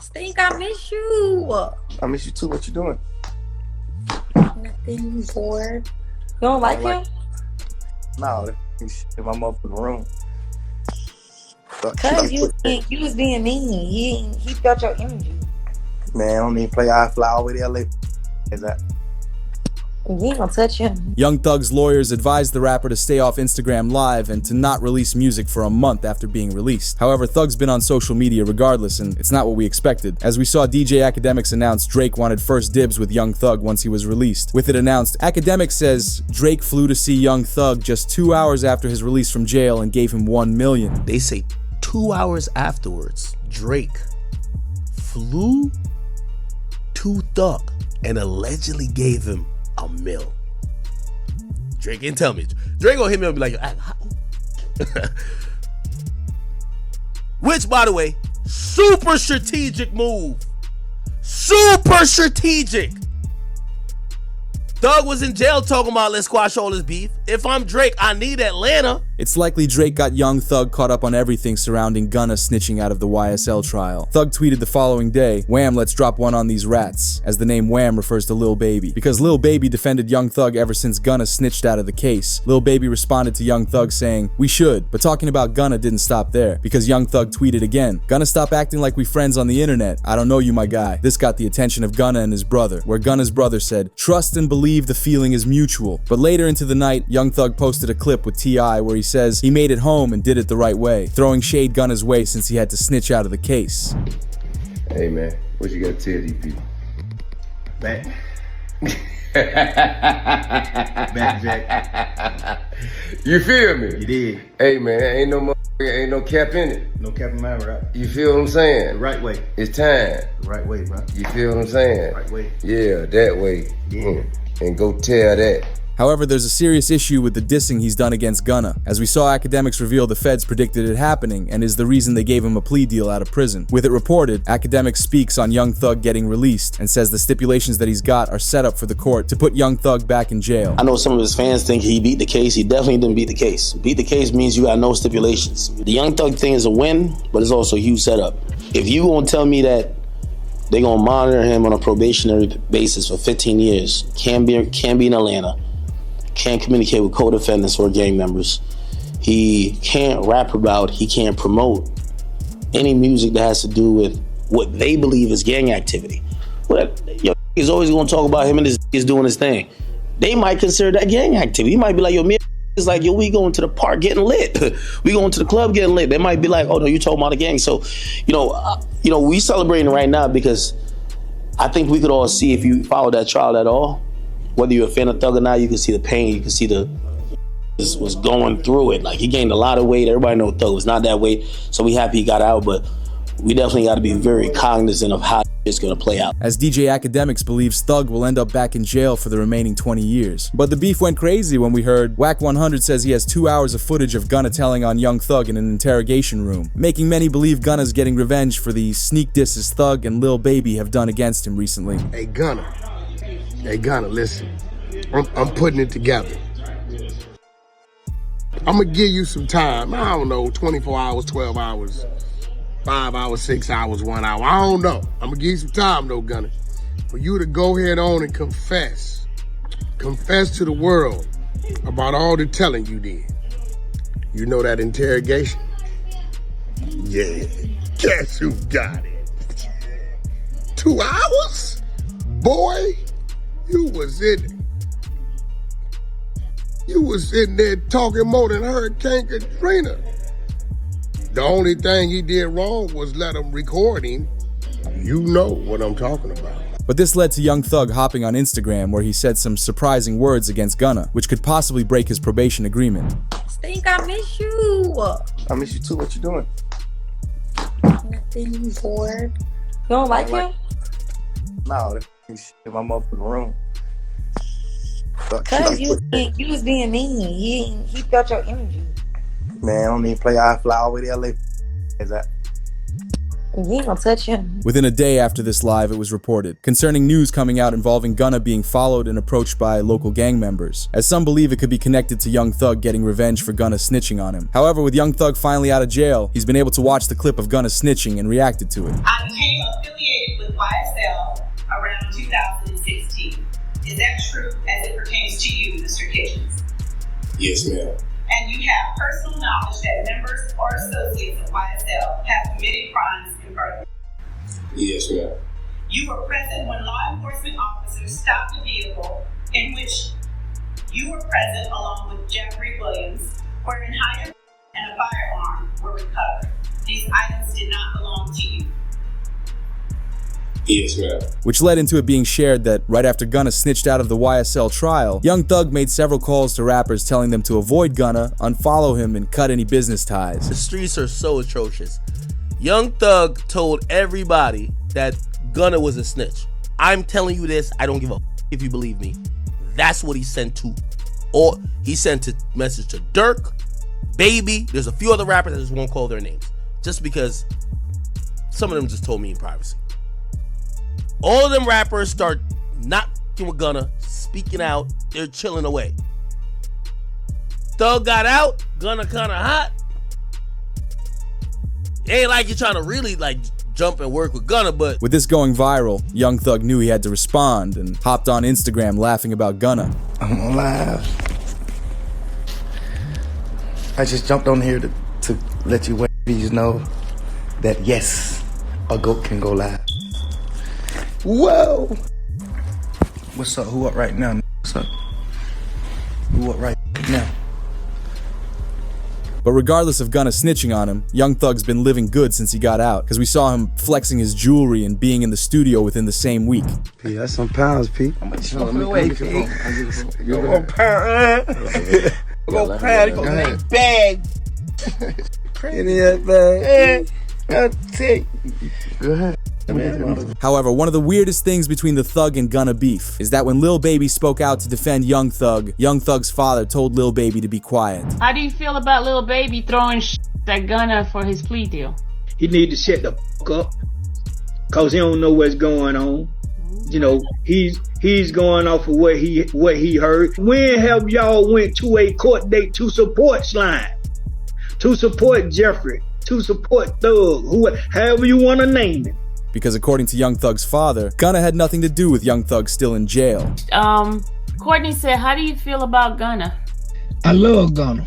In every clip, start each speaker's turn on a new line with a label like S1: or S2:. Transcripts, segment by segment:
S1: Stink, I miss you.
S2: I miss you too. What you doing?
S1: Nothing, bored. You don't like him?
S2: No, he's in my motherfucking room.
S1: Cause you was being mean. He felt your energy.
S2: Man, I don't even play. I fly all the way to LA. Is that?
S1: You ain't gonna touch him.
S3: Young Thug's lawyers advised the rapper to stay off Instagram Live and to not release music for a month after being released. However, Thug's been on social media regardless, and it's not what we expected. As we saw DJ Akademiks announce Drake wanted first dibs with Young Thug once he was released. With it announced, Akademiks says Drake flew to see Young Thug just 2 hours after his release from jail and gave him $1 million.
S4: They say 2 hours afterwards, Drake flew to Thug and allegedly gave him $1 million. Drake didn't tell me. Drake gonna hit me and be like, which, by the way, super strategic move. Super strategic. Thug was in jail talking about let's squash all this beef. If I'm Drake, I need Atlanta.
S3: It's likely Drake got Young Thug caught up on everything surrounding Gunna snitching out of the YSL trial. Thug tweeted the following day, "Wham, let's drop one on these rats," as the name Wham refers to Lil Baby. Because Lil Baby defended Young Thug ever since Gunna snitched out of the case, Lil Baby responded to Young Thug saying, "We should," but talking about Gunna didn't stop there, because Young Thug tweeted again, "Gunna, stop acting like we friends on the internet. I don't know you, my guy." This got the attention of Gunna and his brother, where Gunna's brother said, "Trust and believe the feeling is mutual." But later into the night, Young Thug posted a clip with T.I. where he says he made it home and did it the right way, throwing shade Gunna's way since he had to snitch out of the case.
S5: Hey man, what you gotta tell these people?
S6: Back. Back, Jack.
S5: You feel me?
S6: You did.
S5: Hey man, ain't no cap in it.
S6: No cap in my right.
S5: You feel what I'm saying?
S6: The right way.
S5: It's time.
S6: The right way, bro.
S5: You feel what I'm saying?
S6: Right way.
S5: Yeah, that way.
S6: Yeah.
S5: And go tell that.
S3: However, there's a serious issue with the dissing he's done against Gunna. As we saw Akademiks reveal, the feds predicted it happening and is the reason they gave him a plea deal out of prison. With it reported, Akademiks speaks on Young Thug getting released and says the stipulations that he's got are set up for the court to put Young Thug back in jail.
S7: I know some of his fans think he beat the case. He definitely didn't beat the case. Beat the case means you got no stipulations. The Young Thug thing is a win, but it's also a huge setup. If you gonna tell me that they're gonna monitor him on a probationary basis for 15 years, can't be in Atlanta, can't communicate with co-defendants or gang members, he can't rap about, he can't promote any music that has to do with what they believe is gang activity. But he's always gonna talk about him and his doing his thing. They might consider that gang activity. He might be like, yo, me is like, yo, we going to the park getting lit. We going to the club getting lit. They might be like, oh no, you talking about a gang. So, we celebrating right now because I think we could all see, if you follow that trial at all, whether you're a fan of Thug or not, you can see the pain, you can see this was going through it. Like, he gained a lot of weight. Everybody knows Thug was not that weight, so we happy he got out, but we definitely got to be very cognizant of how it's going to play out.
S3: As DJ Akademiks believes Thug will end up back in jail for the remaining 20 years. But the beef went crazy when we heard Wack 100 says he has 2 hours of footage of Gunna telling on Young Thug in an interrogation room, making many believe Gunna's getting revenge for the sneak disses Thug and Lil Baby have done against him recently.
S8: Hey Gunna, listen, I'm putting it together. I'm gonna give you some time. I don't know, 24 hours, 12 hours, 5 hours, 6 hours, 1 hour. I don't know. I'm gonna give you some time though, Gunna, for you to go ahead on and confess. Confess to the world about all the telling you did. You know that interrogation? Yeah, guess who got it? 2 hours? Boy, you was in there talking more than Hurricane Katrina. The only thing he did wrong was let him record him. You know what I'm talking about.
S3: But this led to Young Thug hopping on Instagram where he said some surprising words against Gunna, which could possibly break his probation agreement.
S1: Stink, I miss you.
S2: I miss you too. What you doing?
S1: Nothing, bored. You don't like him?
S2: No, he's in my motherfucking room.
S1: Cause you was being mean. He felt your energy.
S2: Man, I don't even play. I fly all the way to LA. Is that?
S1: You ain't gonna touch him.
S3: Within a day after this live, it was reported concerning news coming out involving Gunna being followed and approached by local gang members, as some believe it could be connected to Young Thug getting revenge for Gunna snitching on him. However, with Young Thug finally out of jail, he's been able to watch the clip of Gunna snitching and reacted to it.
S9: I became affiliated with YSL around 2016. Is that true as it pertains to you, Mr. Kitchens?
S7: Yes, ma'am.
S9: And you have personal knowledge that members or associates of YSL have committed crimes in furtherance?
S7: Yes, ma'am.
S9: You were present when law enforcement officers stopped the vehicle in which you were present along with Jeffrey Williams, wherein hydrant and a firearm were recovered. These items did not belong to you.
S7: Yes, ma'am.
S3: Which led into it being shared that right after Gunna snitched out of the YSL trial, Young Thug made several calls to rappers telling them to avoid Gunna, unfollow him, and cut any business ties.
S4: The streets are so atrocious. Young Thug told everybody that Gunna was a snitch. I'm telling you this, I don't give a if you believe me. That's what he sent to. Or he sent a message to Dirk, Baby. There's a few other rappers, I just won't call their names. Just because some of them just told me in privacy. All of them rappers start not fucking with Gunna, speaking out, they're chilling away. Thug got out, Gunna kinda hot. It ain't like you're trying to really like jump and work with Gunna, but
S3: With this going viral, Young Thug knew he had to respond and hopped on Instagram laughing about Gunna.
S2: I'm on live. I just jumped on here to let you ladies know that yes, a goat can go live. Whoa! What's up? Who up right now? What's up? Who up right now?
S3: But regardless of Gunna snitching on him, Young Thug's been living good since he got out, because we saw him flexing his jewelry and being in the studio within the same week.
S2: P, that's some pounds, P. I'm gonna show me away, P.
S8: Go pound, go make bag.
S2: Any of that bag. I'll take. Go ahead.
S3: However, one of the weirdest things between the Thug and Gunna beef is that when Lil Baby spoke out to defend Young Thug's father told Lil Baby to be quiet.
S10: How do you feel about Lil Baby throwing at Gunna for his plea deal?
S11: He need to shut the fuck up, cause he don't know what's going on. You know, he's going off of what he heard. When have y'all went to a court date to support Slime, to support Jeffrey, to support Thug, however you want to name it?
S3: Because according to Young Thug's father, Gunna had nothing to do with Young Thug still in jail.
S10: Courtney said, how do you feel about Gunna?
S11: I love Gunna.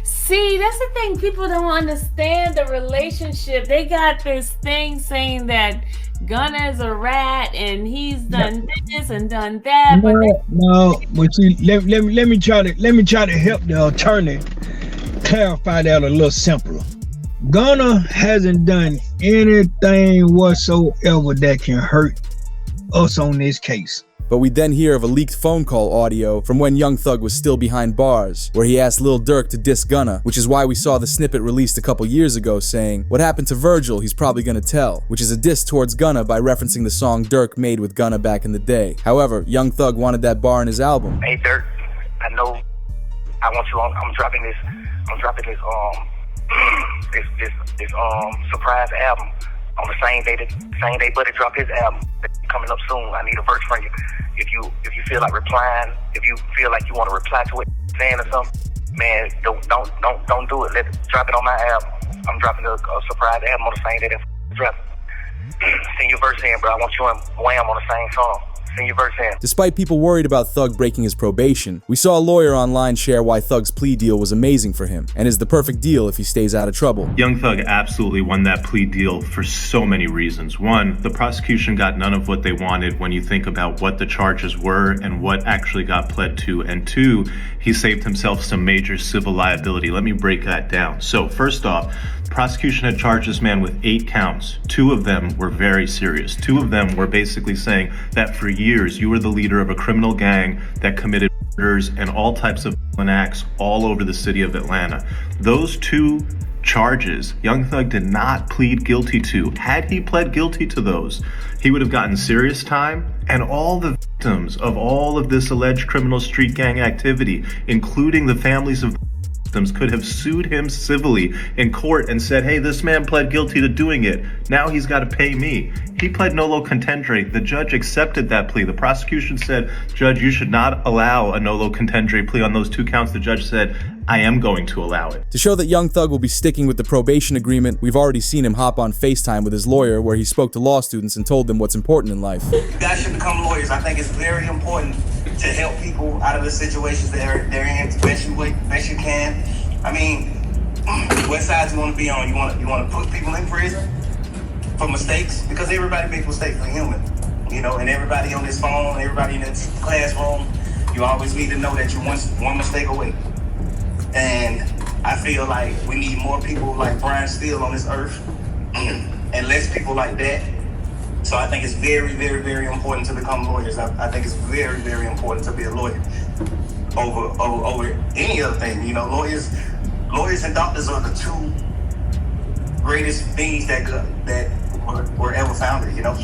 S10: See, that's the thing. People don't understand the relationship. They got this thing saying that Gunna is a rat and he's done this and done that.
S11: But see, let me try to help the attorney clarify that a little simpler. Gunna hasn't done anything whatsoever that can hurt us on this case.
S3: But we then hear of a leaked phone call audio from when Young Thug was still behind bars, where he asked Lil Durk to diss Gunna, which is why we saw the snippet released a couple years ago saying, "What happened to Virgil, he's probably gonna tell," which is a diss towards Gunna by referencing the song Durk made with Gunna back in the day. However, Young Thug wanted that bar in his album.
S12: Hey Durk, I know I want you on, I'm dropping this surprise album on the same day Buddy dropped his album. Coming up soon. I need a verse from you. If you feel like replying, if you feel like you want to reply to it, saying or something, man, don't do it. Drop it on my album. I'm dropping a surprise album on the same day that drop. Send your verse in, bro. I want you and Wham on the same song. Send your verse in.
S3: Despite people worried about Thug breaking his probation, we saw a lawyer online share why Thug's plea deal was amazing for him and is the perfect deal if he stays out of trouble.
S13: Young Thug absolutely won that plea deal for so many reasons. One, the prosecution got none of what they wanted when you think about what the charges were and what actually got pled to. And two, he saved himself some major civil liability. Let me break that down. So first off, the prosecution had charged this man with 8 counts. 2 of them were very serious. 2 of them were basically saying that for years you were the leader of a criminal gang that committed murders and all types of acts all over the city of Atlanta. Those 2 charges Young Thug did not plead guilty to. Had he pled guilty to those, he would have gotten serious time, and all the victims of all of this alleged criminal street gang activity, including the families of could have sued him civilly in court and said, hey, this man pled guilty to doing it. Now he's got to pay me. He pled nolo contendere. The judge accepted that plea. The prosecution said, Judge, you should not allow a nolo contendere plea on those 2 counts. The judge said, I am going to allow it.
S3: To show that Young Thug will be sticking with the probation agreement, we've already seen him hop on FaceTime with his lawyer where he spoke to law students and told them what's important in life.
S14: You guys should become lawyers. I think it's very important to help people out of the situations they're in best you can. I mean, what side you want to be on? You want to put people in prison for mistakes? Because everybody makes mistakes. We're human, you know. And everybody on this phone, everybody in this classroom, you always need to know that you're one mistake away. And I feel like we need more people like Brian Steele on this earth, and less people like that. So I think it's very, very, very important to become lawyers. I think it's very, very important to be a lawyer over any other thing. You know, lawyers and doctors are the 2 greatest things that were ever founded, you know.